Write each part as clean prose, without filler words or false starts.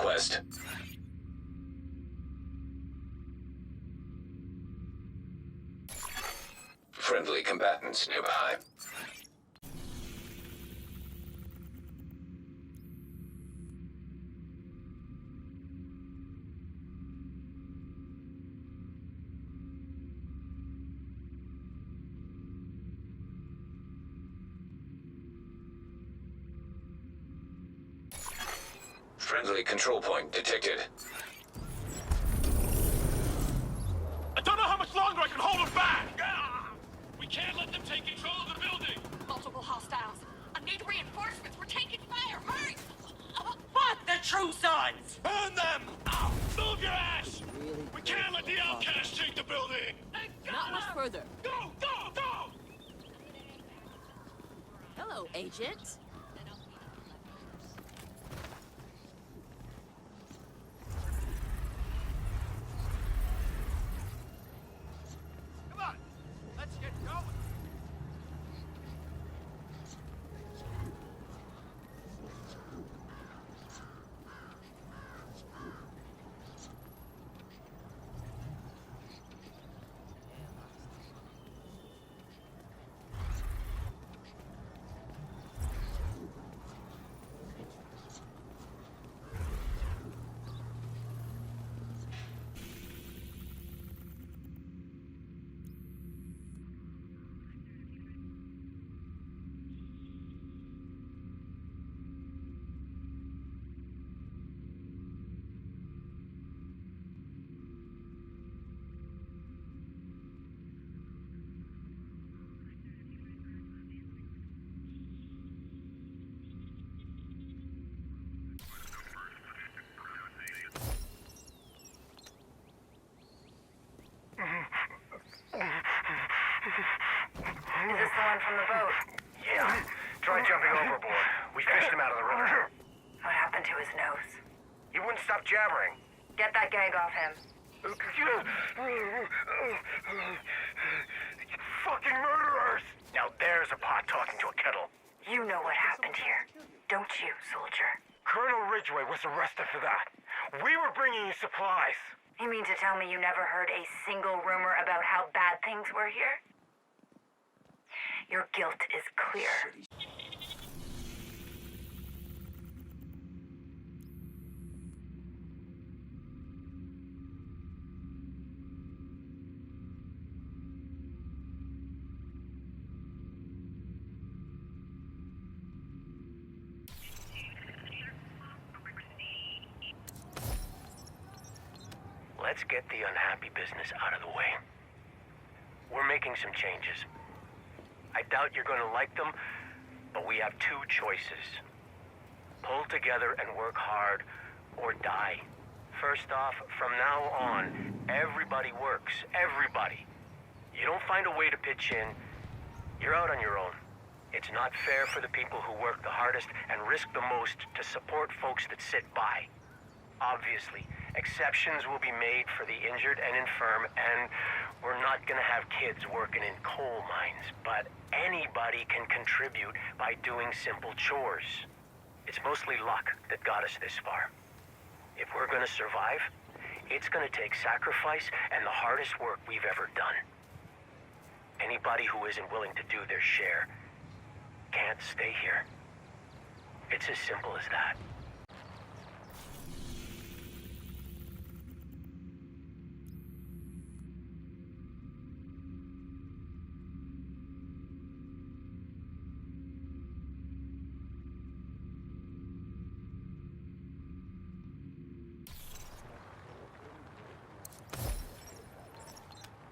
request. Friendly combatants nearby. Friendly control point detected. I don't know how much longer I can hold them back! We can't let them take control of the building! Multiple hostiles. I need reinforcements. We're taking fire. Hurry! What the true sons? Burn them! Move your ass! We can't let the outcasts take the building! Not much further. Go! Go! Go! Hello, Agent. Come on! Let's get going! Is this the one from the boat? Yeah. Try jumping overboard. We fished him out of the river. What happened to his nose? He wouldn't stop jabbering. Get that gag off him. Fucking murderers! Now there's a pot talking to a kettle. You know what happened here, don't you, soldier? Colonel Ridgway was arrested for that. We were bringing you supplies. You mean to tell me you never heard a single rumor about how bad things were here? Your guilt is clear. Let's get the unhappy business out of the way. We're making some changes. I doubt you're going to like them, but we have two choices. Pull together and work hard, or die. First off, from now on, everybody works. Everybody. You don't find a way to pitch in, you're out on your own. It's not fair for the people who work the hardest and risk the most to support folks that sit by. Obviously, exceptions will be made for the injured and infirm, and we're not going to have kids working in coal mines, but anybody can contribute by doing simple chores. It's mostly luck that got us this far. If we're going to survive, it's going to take sacrifice and the hardest work we've ever done. Anybody who isn't willing to do their share can't stay here. It's as simple as that.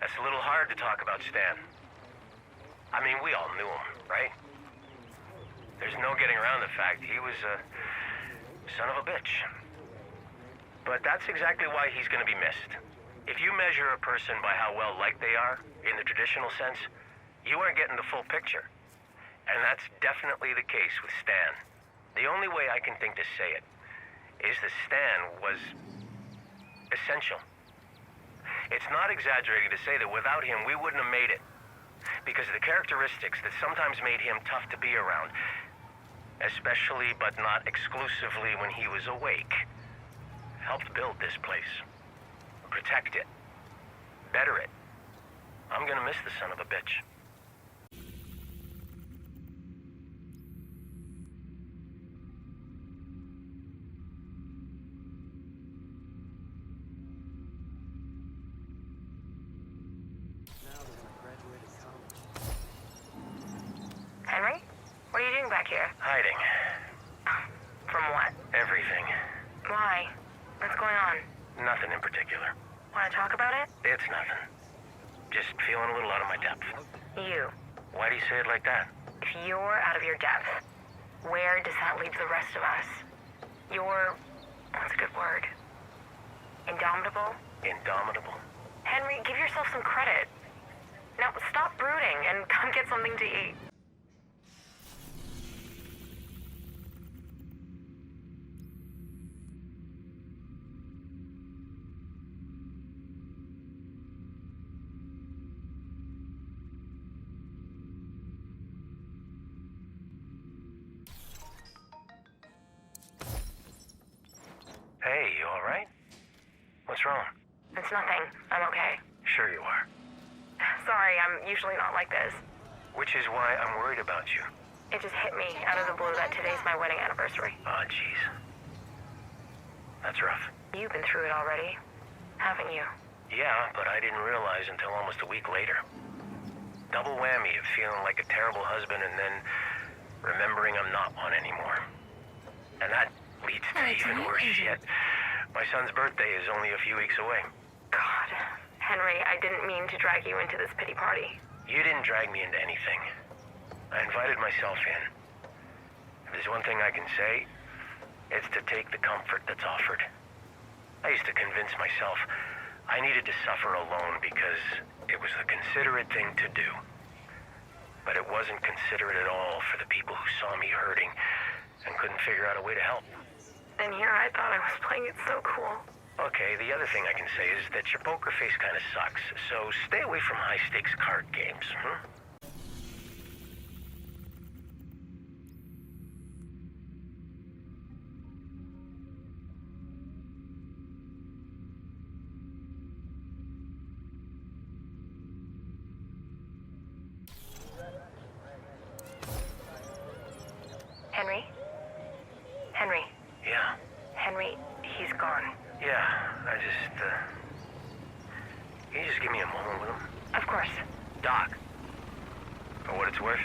It's a little hard to talk about Stan. I mean, we all knew him, right? There's no getting around the fact he was a son of a bitch. But that's exactly why he's going to be missed. If you measure a person by how well liked they are, in the traditional sense, you aren't getting the full picture. And that's definitely the case with Stan. The only way I can think to say it is that Stan was essential. It's not exaggerating to say that without him, we wouldn't have made it. Because of the characteristics that sometimes made him tough to be around, especially but not exclusively when he was awake. helped build this place. Protect it. Better it. I'm gonna miss the son of a bitch. Henry? What are you doing back here? Hiding. From what? Everything. Why? What's going on? Nothing in particular. Want to talk about it? It's nothing. Just feeling a little out of my depth. You. Why do you say it like that? If you're out of your depth, where does that leave the rest of us? You're... what's a good word? Indomitable? Indomitable? Henry, give yourself some credit. Now, stop brooding and come get something to eat. Hey, you alright? What's wrong? It's nothing. I'm okay. Sure you are. Sorry, I'm usually not like this. Which is why I'm worried about you. It just hit me out of the blue that today's my wedding anniversary. Oh, jeez. That's rough. You've been through it already, haven't you? Yeah, but I didn't realize until almost a week later. Double whammy of feeling like a terrible husband and then remembering I'm not one anymore. And that leads to even worse shit. My son's birthday is only a few weeks away. God. Henry, I didn't mean to drag you into this pity party. You didn't drag me into anything. I invited myself in. If there's one thing I can say, it's to take the comfort that's offered. I used to convince myself I needed to suffer alone because it was the considerate thing to do. But it wasn't considerate at all for the people who saw me hurting and couldn't figure out a way to help. And here I thought I was playing it so cool. Okay, the other thing I can say is that your poker face kind of sucks, so stay away from high-stakes card games, huh? Henry? Henry? Yeah. Henry, he's gone. Yeah, can you just give me a moment with him? Of course. Doc, for what it's worth,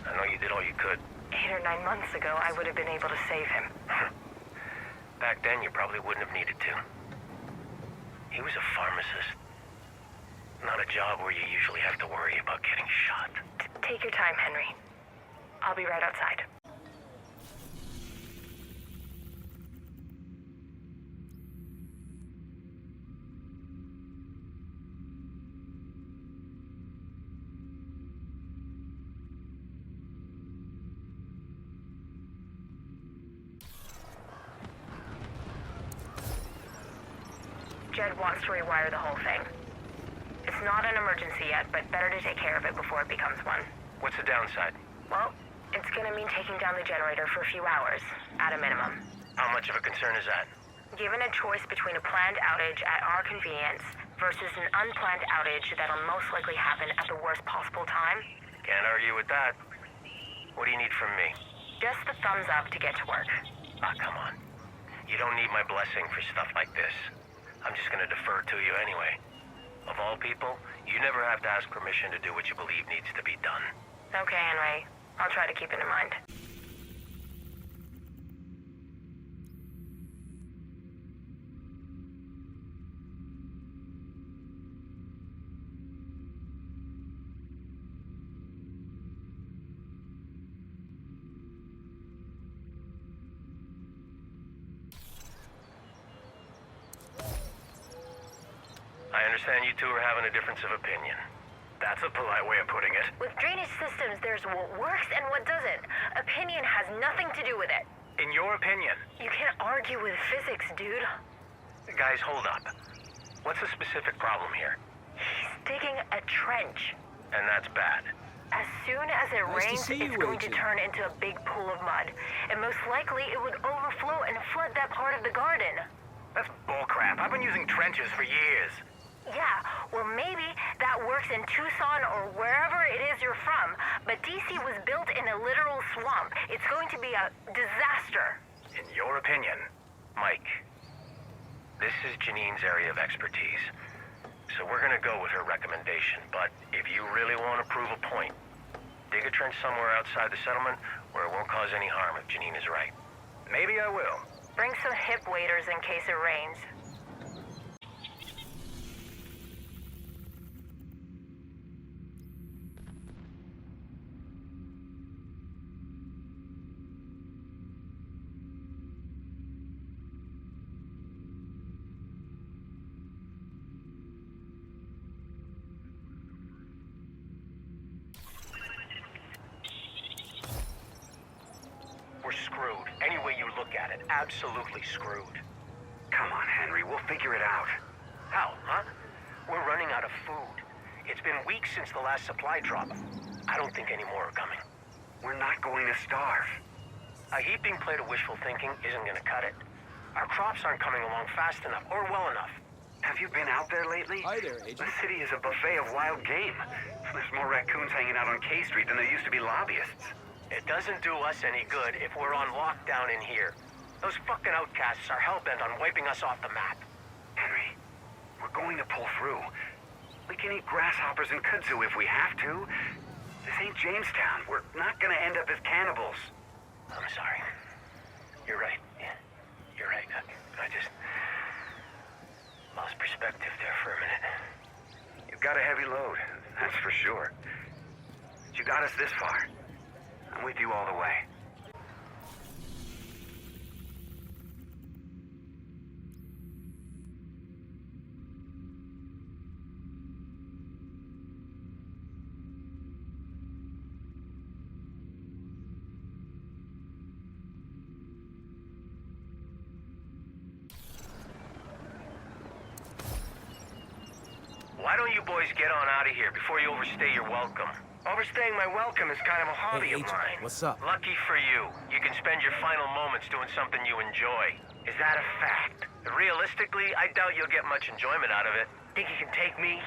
I know you did all you could. 8 or 9 months ago, I would have been able to save him. Back then, you probably wouldn't have needed to. He was a pharmacist. Not a job where you usually have to worry about getting shot. Take your time, Henry. I'll be right outside. Jed wants to rewire the whole thing. It's not an emergency yet, but better to take care of it before it becomes one. What's the downside? Well, it's gonna mean taking down the generator for a few hours, at a minimum. How much of a concern is that? Given a choice between a planned outage at our convenience versus an unplanned outage that'll most likely happen at the worst possible time, Can't argue with that. What do you need from me? just the thumbs up to get to work. Ah, come on. You don't need my blessing for stuff like this. I'm just gonna defer to you anyway. Of all people, you never have to ask permission to do what you believe needs to be done. Okay, Henry. I'll try to keep it in mind. I understand you two are having a difference of opinion. That's a polite way of putting it. With drainage systems, there's what works and what doesn't. Opinion has nothing to do with it. In your opinion. You can't argue with physics, dude. Guys, hold up. What's the specific problem here? He's digging a trench. And that's bad. As soon as it Nice to rains, see it's you, going to Agent. turn into a big pool of mud. And most likely, it would overflow and flood that part of the garden. I've been using trenches for years. Yeah, well maybe that works in Tucson or wherever it is you're from, but DC was built in a literal swamp. It's going to be a disaster. In your opinion, Mike, this is Janine's area of expertise. So we're gonna go with her recommendation, but if you really want to prove a point, dig a trench somewhere outside the settlement where it won't cause any harm if Janine is right. Maybe I will. Bring some hip waders in case it rains. We're screwed. Any way you look at it, absolutely screwed. Come on, Henry, we'll figure it out. How, huh? We're running out of food. It's been weeks since the last supply drop. I don't think any more are coming. We're not going to starve. A heaping plate of wishful thinking isn't gonna cut it. Our crops aren't coming along fast enough or well enough. Have you been out there lately? Hi there, Agent. The city is a buffet of wild game. There's more raccoons hanging out on K Street than there used to be lobbyists. It doesn't do us any good if we're on lockdown in here. Those fucking outcasts are hell-bent on wiping us off the map. Henry, we're going to pull through. We can eat grasshoppers and kudzu if we have to. This ain't Jamestown. We're not gonna end up as cannibals. I'm sorry. You're right. Yeah, you're right. I just lost perspective there for a minute. You've got a heavy load, that's for sure. But you got us this far. I'm with you all the way. Why don't you boys get on out of here before you overstay your welcome? Overstaying my welcome is kind of a hobby Hey, of Agent, mine. what's up? Lucky for you, you can spend your final moments doing something you enjoy. Is that a fact? Realistically, I doubt you'll get much enjoyment out of it. Think you can take me?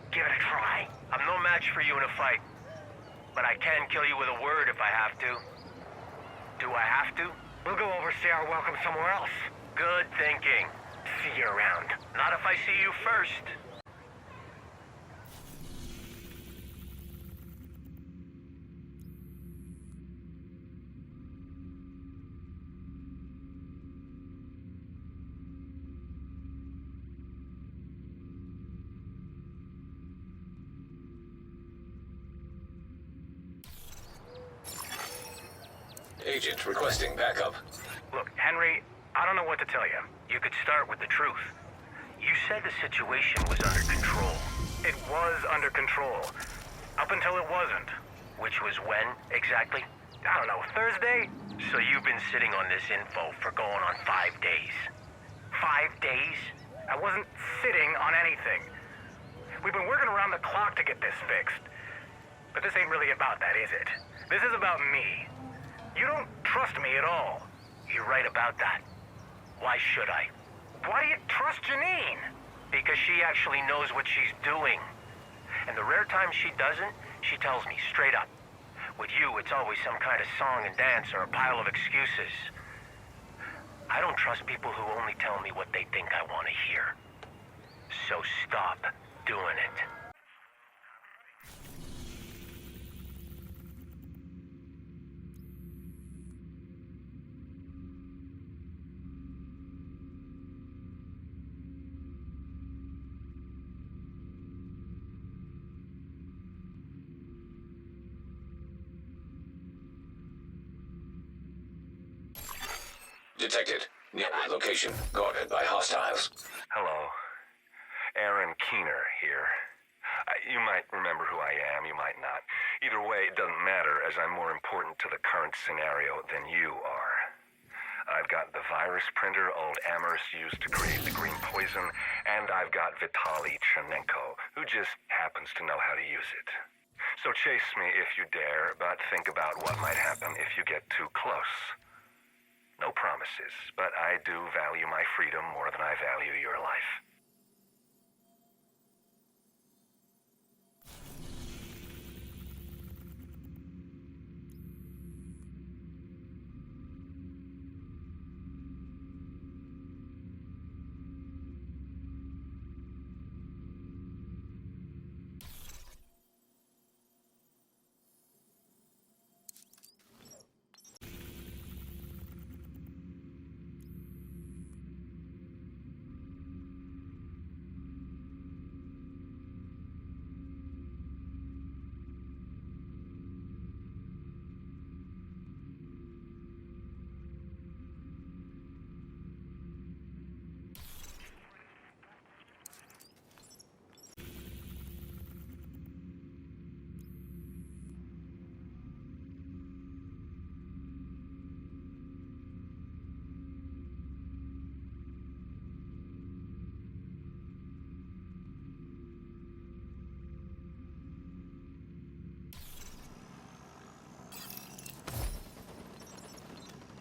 Give it a try. I'm no match for you in a fight. But I can kill you with a word if I have to. Do I have to? We'll go overstay our welcome somewhere else. Good thinking. See you around. Not if I see you first. Agent requesting backup. Look, Henry, I don't know what to tell you. You could start with the truth. You said the situation was under control. It was under control. Up until it wasn't. Which was when, exactly? I don't know, Thursday? So you've been sitting on this info for going on 5 days. 5 days? I wasn't sitting on anything. We've been working around the clock to get this fixed. But this ain't really about that, is it? This is about me. You don't trust me at all. You're right about that. Why should I? Why do you trust Janine? Because she actually knows what she's doing. And the rare times she doesn't, she tells me straight up. With you, it's always some kind of song and dance or a pile of excuses. I don't trust people who only tell me what they think I want to hear. So stop doing it. Detected. Nearby location. Guarded by hostiles. Hello. Aaron Keener here. You might remember who I am, you might not. Either way, it doesn't matter, as I'm more important to the current scenario than you are. I've got the virus printer old Amherst used to create the green poison, and I've got Vitaly Chernenko, who just happens to know how to use it. So chase me if you dare, but think about what might happen if you get too close. No promises, but I do value my freedom more than I value your life.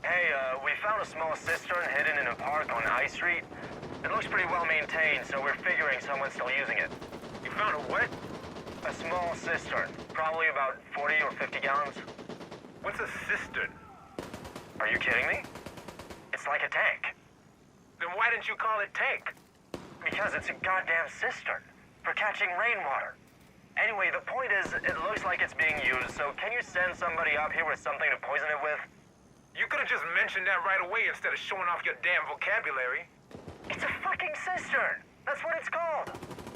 Hey, we found a small cistern hidden in a park on High Street. It looks pretty well maintained, so we're figuring someone's still using it. You found a what? A small cistern, probably about 40 or 50 gallons. What's a cistern? Are you kidding me? It's like a tank. Then why didn't you call it tank? Because it's a goddamn cistern for catching rainwater. Anyway, the point is, it looks like it's being used, so can you send somebody up here with something to poison it with? You could have just mentioned that right away instead of showing off your damn vocabulary. It's a fucking cistern. That's what it's called.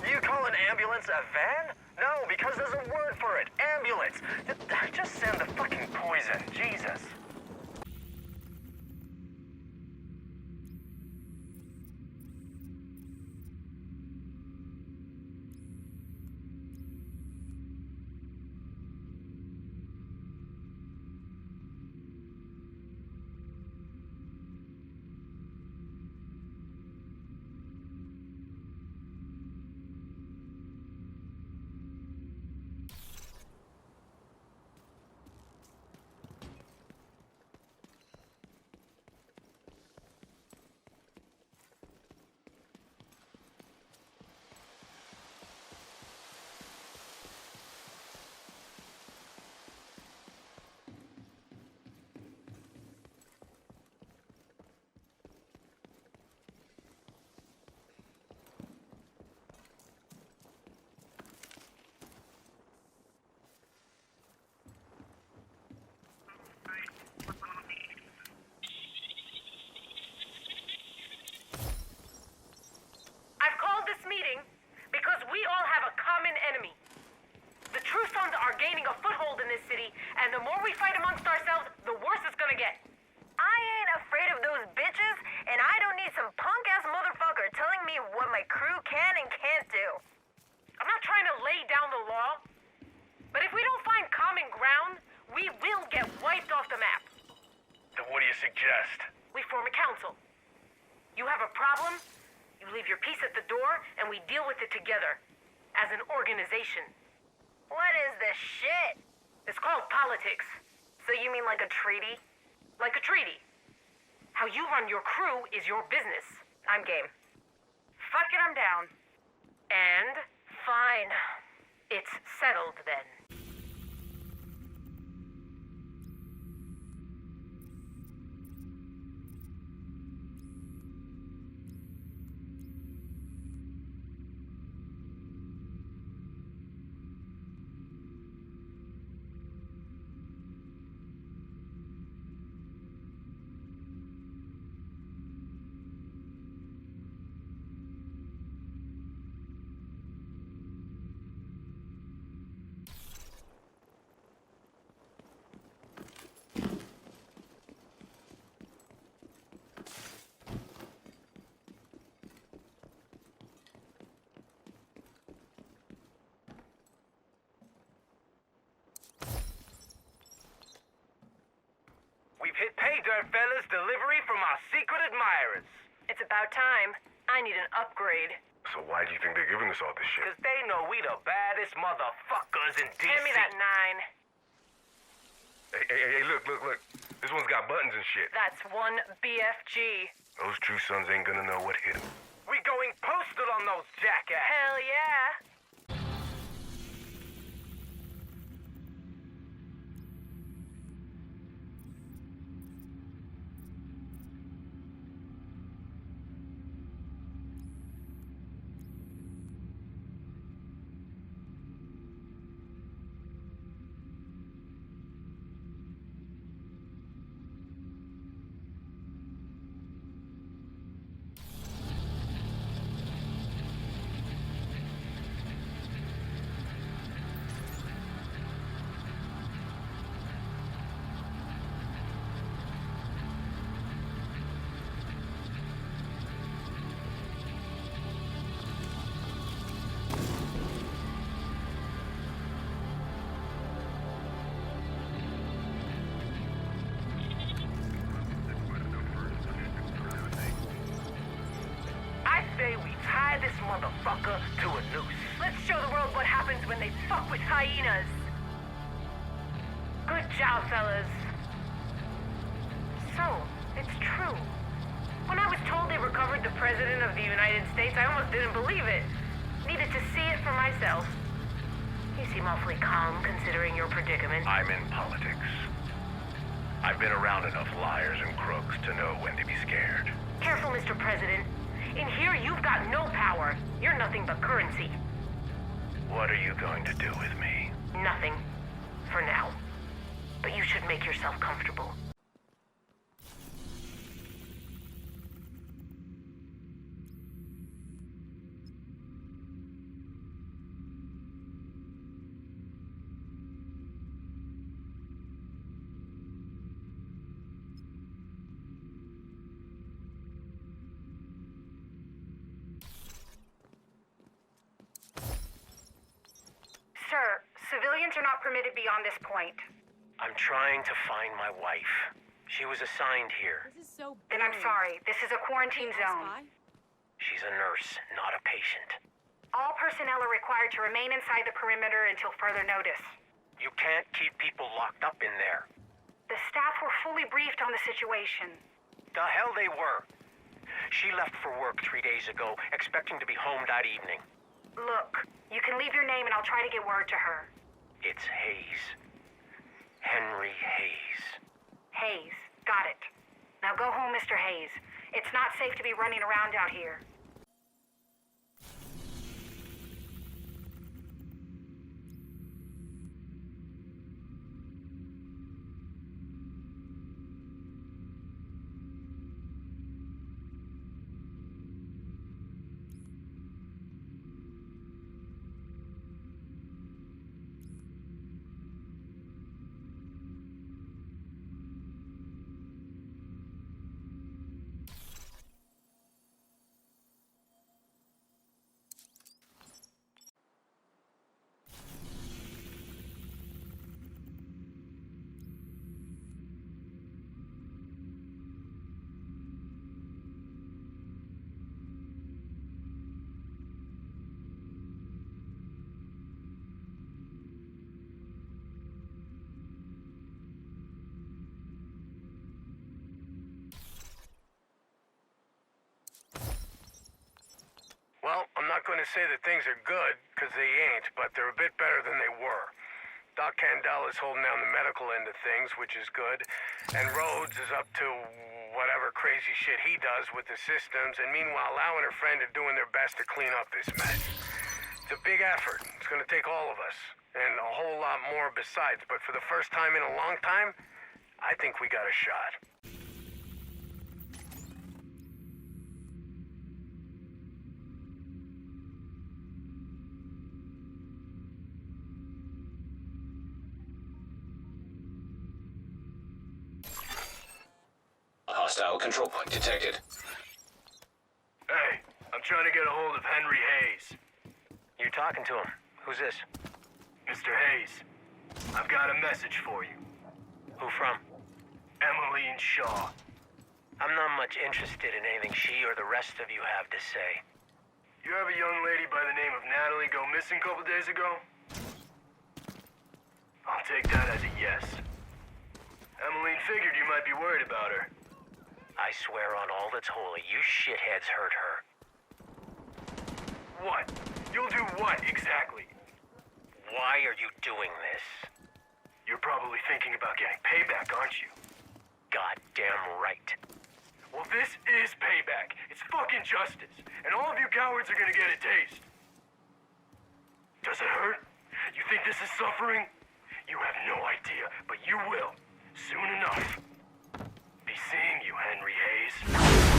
You call an ambulance a van? No, because there's a word for it. Ambulance. Just send the fucking poison. Jesus. I've called this meeting because we all have a common enemy. The True Sons are gaining a foothold in this city, and the more we fight amongst ourselves, the worse it's gonna get. I ain't afraid of those bitches, and I don't need some punk-ass motherfucker telling me what my crew can and can't do. I'm not trying to lay down the law, but if we don't find common ground, we will get wiped off the map. Then what do you suggest? We form a council. You have a problem, you leave your piece at the door, and we deal with it together. As an organization. What is this shit? It's called politics. So you mean like a treaty? Like a treaty. How you run your crew is your business. I'm game. Fuck it, I'm down. And fine. It's settled then. We've hit pay dirt, fellas. Delivery from our secret admirers. It's about time. I need an upgrade. So why do you think they're giving us all this shit? Because they know we the baddest motherfuckers in D.C. Hand me that 9. Hey, look. This one's got buttons and shit. That's one BFG. Those true sons ain't gonna know what hit 'em. We going postal on those jackasses. Hell yeah. We tie this motherfucker to a noose. Let's show the world what happens when they fuck with hyenas. Good job, fellas. So, it's true. When I was told they recovered the President of the United States, I almost didn't believe it. Needed to see it for myself. You seem awfully calm considering your predicament. I'm in politics. I've been around enough liars and crooks to know when to be scared. Careful, Mr. President. In here, you've got no power. You're nothing but currency. What are you going to do with me? Nothing. For now. But you should make yourself comfortable. Sir, civilians are not permitted beyond this point. I'm trying to find my wife. She was assigned here. This is so Then I'm boring. sorry. This is a quarantine zone. Spy? She's a nurse, not a patient. All personnel are required to remain inside the perimeter until further notice. You can't keep people locked up in there. The staff were fully briefed on the situation. The hell they were. She left for work 3 days ago, expecting to be home that evening. Look, you can leave your name and I'll try to get word to her. It's Hayes. Henry Hayes. Hayes. Got it. Now go home, Mr. Hayes. It's not safe to be running around out here. Well, I'm not going to say that things are good, because they ain't, but they're a bit better than they were. Doc Candell is holding down the medical end of things, which is good, and Rhodes is up to whatever crazy shit he does with the systems, and meanwhile, Lau and her friend are doing their best to clean up this mess. It's a big effort. It's going to take all of us, and a whole lot more besides, but for the first time in a long time, I think we got a shot. Hostile control point detected. Hey, I'm trying to get a hold of Henry Hayes. You're talking to him. Who's this? Mr. Hayes, I've got a message for you. Who from? Emmeline Shaw. I'm not much interested in anything she or the rest of you have to say. You have a young lady by the name of Natalie go missing a couple days ago? I'll take that as a yes. Emmeline figured you might be worried about her. I swear on all that's holy, you shitheads hurt her. What? You'll do what, exactly? Why are you doing this? You're probably thinking about getting payback, aren't you? Goddamn right. Well, this is payback. It's fucking justice. And all of you cowards are gonna get a taste. Does it hurt? You think this is suffering? You have no idea, but you will. Soon enough. Be seeing you, Henry Hayes.